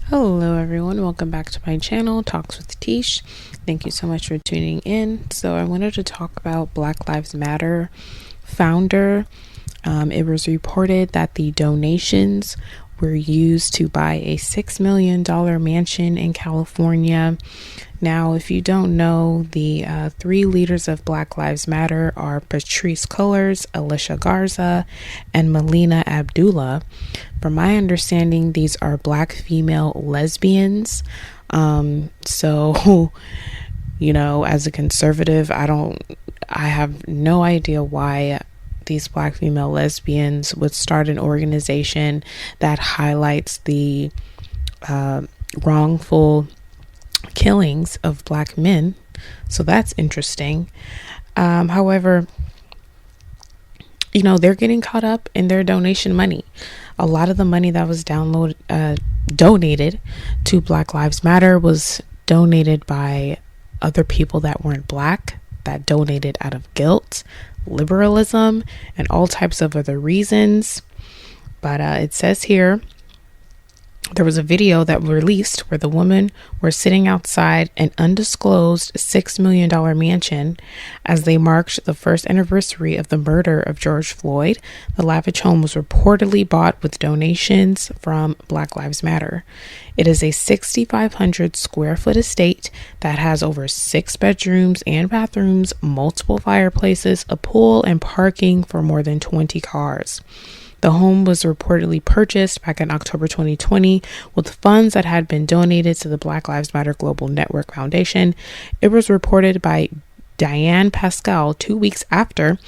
Hello everyone, welcome back to my channel, Talks with Tish. Thank you so much for tuning in. So I wanted to talk about Black Lives Matter founder. It was reported that the donations were used to buy a $6 million mansion in California. Now, if you don't know, the three leaders of Black Lives Matter are Patrisse Cullors, Alicia Garza, and Melina Abdullah. From my understanding, these are Black female lesbians. So, as a conservative, I have no idea why these Black female lesbians would start an organization that highlights the wrongful killings of Black men. So that's interesting. However, they're getting caught up in their donation money. A lot of the money that was donated to Black Lives Matter was donated by other people that weren't Black, that donated out of guilt, liberalism, and all types of other reasons. But it says here, there was a video that was released where the women were sitting outside an undisclosed $6 million mansion as they marked the first anniversary of the murder of George Floyd. The lavish home was reportedly bought with donations from Black Lives Matter. It is a 6,500 square foot estate that has over 6 bedrooms and bathrooms, multiple fireplaces, a pool, and parking for more than 20 cars. The home was reportedly purchased back in October 2020 with funds that had been donated to the Black Lives Matter Global Network Foundation. It was reported by Diane Pascal 2 weeks after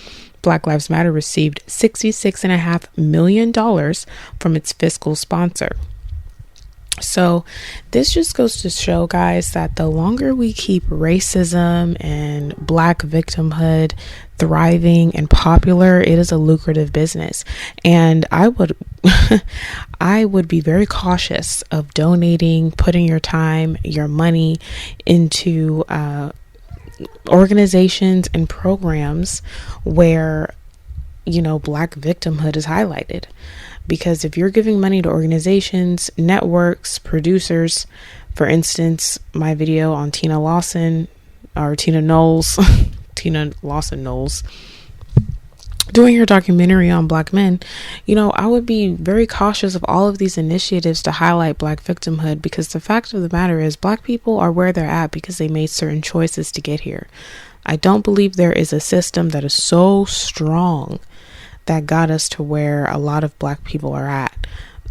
Black Lives Matter received $66.5 million from its fiscal sponsor. So this just goes to show, guys, that the longer we keep racism and Black victimhood thriving and popular, it is a lucrative business. And I would be very cautious of donating, putting your time, your money into organizations and programs where Black victimhood is highlighted. Because if you're giving money to organizations, networks, producers, for instance, my video on Tina Lawson Knowles, doing her documentary on Black men, I would be very cautious of all of these initiatives to highlight Black victimhood, because the fact of the matter is Black people are where they're at because they made certain choices to get here. I don't believe there is a system that is so strong that got us to where a lot of Black people are at.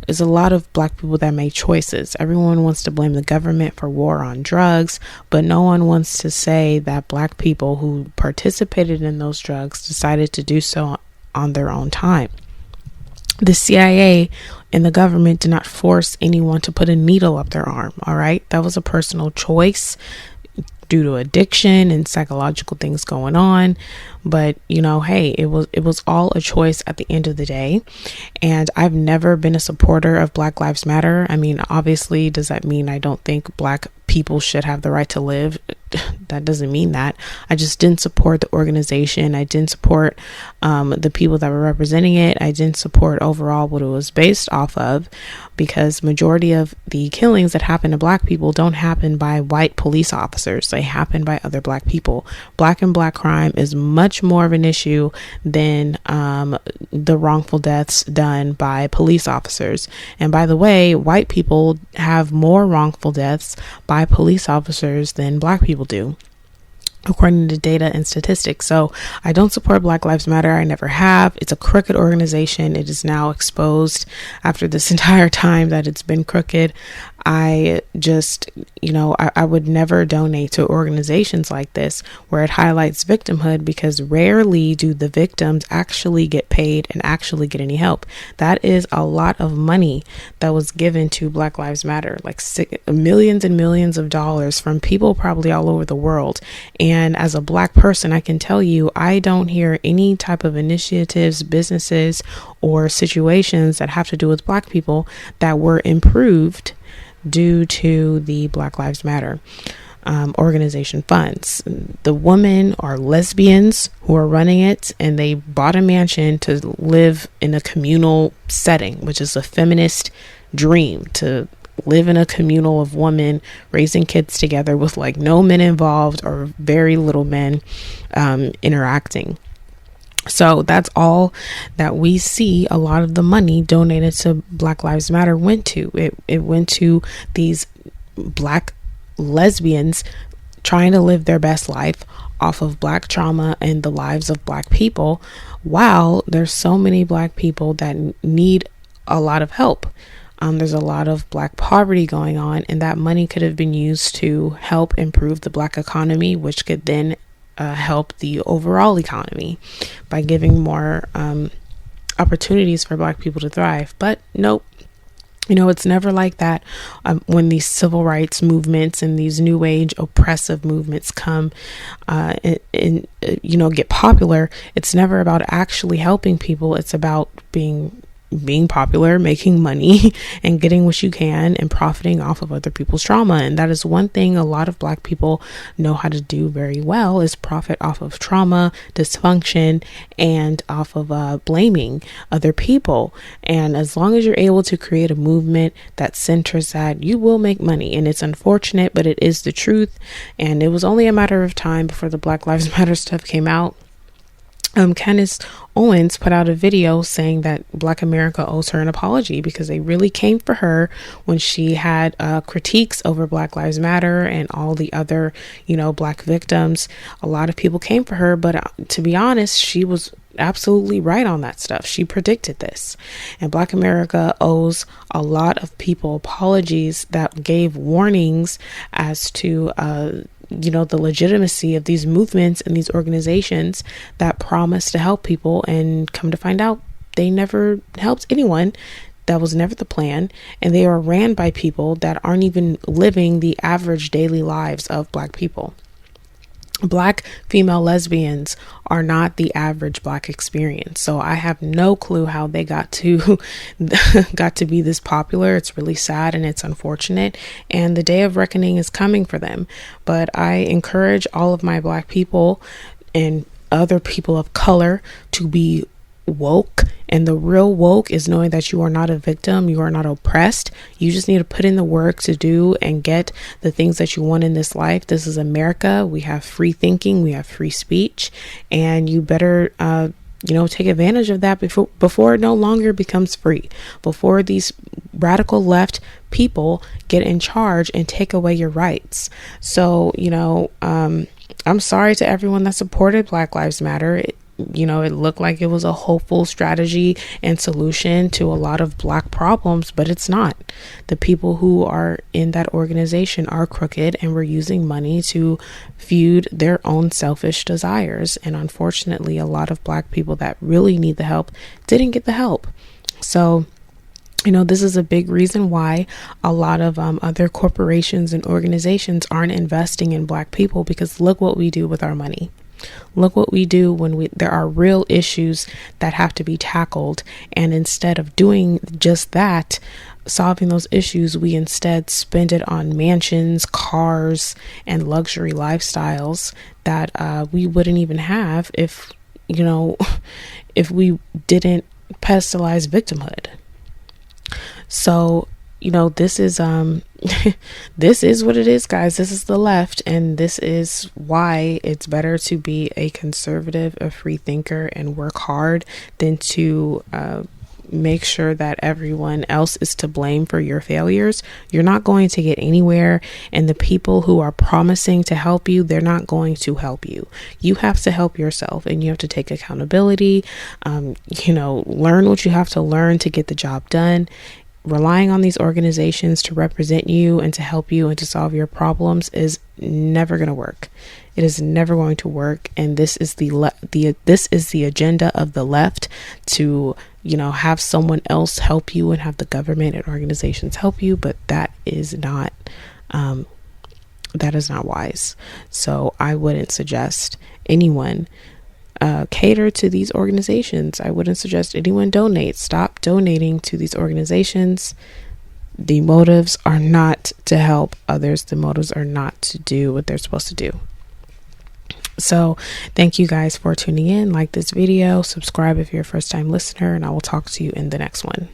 There's a lot of Black people that made choices. Everyone wants to blame the government for war on drugs, but no one wants to say that Black people who participated in those drugs decided to do so on their own time. The CIA and the government did not force anyone to put a needle up their arm, all right? That was a personal choice due to addiction and psychological things going on. But hey, it was all a choice at the end of the day. And I've never been a supporter of Black Lives Matter. I mean, obviously, does that mean I don't think Black people should have the right to live? That doesn't mean that. I just didn't support the organization. I didn't support the people that were representing it. I didn't support overall what it was based off of, because majority of the killings that happen to Black people don't happen by white police officers. They happen by other Black people. Black and Black crime is much more of an issue than the wrongful deaths done by police officers. And by the way, white people have more wrongful deaths by police officers than Black people do, according to data and statistics. So I don't support Black Lives Matter. I never have. It's a crooked organization. It is now exposed after this entire time that it's been crooked. I just, I would never donate to organizations like this where it highlights victimhood, because rarely do the victims actually get paid and actually get any help. That is a lot of money that was given to Black Lives Matter, like millions and millions of dollars from people probably all over the world. And as a Black person, I can tell you, I don't hear any type of initiatives, businesses, or situations that have to do with Black people that were improved due to the Black Lives Matter organization funds. The women are lesbians who are running it, and they bought a mansion to live in a communal setting, which is a feminist dream, to live in a communal of women raising kids together with like no men involved or very little men interacting. So that's all that we see a lot of the money donated to Black Lives Matter went to. It went to these Black lesbians trying to live their best life off of Black trauma and the lives of Black people, while there's so many Black people that need a lot of help. There's a lot of Black poverty going on, and that money could have been used to help improve the Black economy, which could then help the overall economy by giving more opportunities for Black people to thrive. But nope. It's never like that. When these civil rights movements and these new age oppressive movements come and get popular, it's never about actually helping people. It's about being popular, making money, and getting what you can and profiting off of other people's trauma. And that is one thing a lot of Black people know how to do very well, is profit off of trauma, dysfunction, and off of blaming other people. And as long as you're able to create a movement that centers that, you will make money. And it's unfortunate, but it is the truth. And it was only a matter of time before the Black Lives Matter stuff came out. Candace Owens put out a video saying that Black America owes her an apology, because they really came for her when she had critiques over Black Lives Matter and all the other, Black victims. A lot of people came for her, but to be honest, she was absolutely right on that stuff. She predicted this, and Black America owes a lot of people apologies that gave warnings as to the legitimacy of these movements and these organizations that promise to help people, and come to find out they never helped anyone. That was never the plan, and they are ran by people that aren't even living the average daily lives of Black people. Black female lesbians are not the average Black experience. So I have no clue how they got to be this popular. It's really sad and it's unfortunate. And the day of reckoning is coming for them. But I encourage all of my Black people and other people of color to be woke. And the real woke is knowing that you are not a victim, you are not oppressed. You just need to put in the work to do and get the things that you want in this life. This is America. We have free thinking, we have free speech, and you better take advantage of that before it no longer becomes free, before these radical left people get in charge and take away your rights. So I'm sorry to everyone that supported Black Lives Matter. It looked like it was a hopeful strategy and solution to a lot of Black problems, but it's not. The people who are in that organization are crooked and were using money to feud their own selfish desires. And unfortunately, a lot of Black people that really need the help didn't get the help. So this is a big reason why a lot of other corporations and organizations aren't investing in Black people, because look what we do with our money. Look what we do when there are real issues that have to be tackled. And instead of doing just that, solving those issues, we instead spend it on mansions, cars, and luxury lifestyles that we wouldn't even have if we didn't pedestalize victimhood. So this is this is what it is, guys. This is the left, and this is why it's better to be a conservative, a free thinker, and work hard than to make sure that everyone else is to blame for your failures. You're not going to get anywhere, and the people who are promising to help you, they're not going to help you. You have to help yourself, and you have to take accountability, learn what you have to learn to get the job done. Relying on these organizations to represent you and to help you and to solve your problems is never going to work. It is never going to work. And this is this is the agenda of the left, to have someone else help you and have the government and organizations help you. But that is not wise. So I wouldn't suggest anyone cater to these organizations. I wouldn't suggest anyone donate. Stop donating to these organizations. The motives are not to help others. The motives are not to do what they're supposed to do. So thank you guys for tuning in. Like this video, subscribe if you're a first time listener, and I will talk to you in the next one.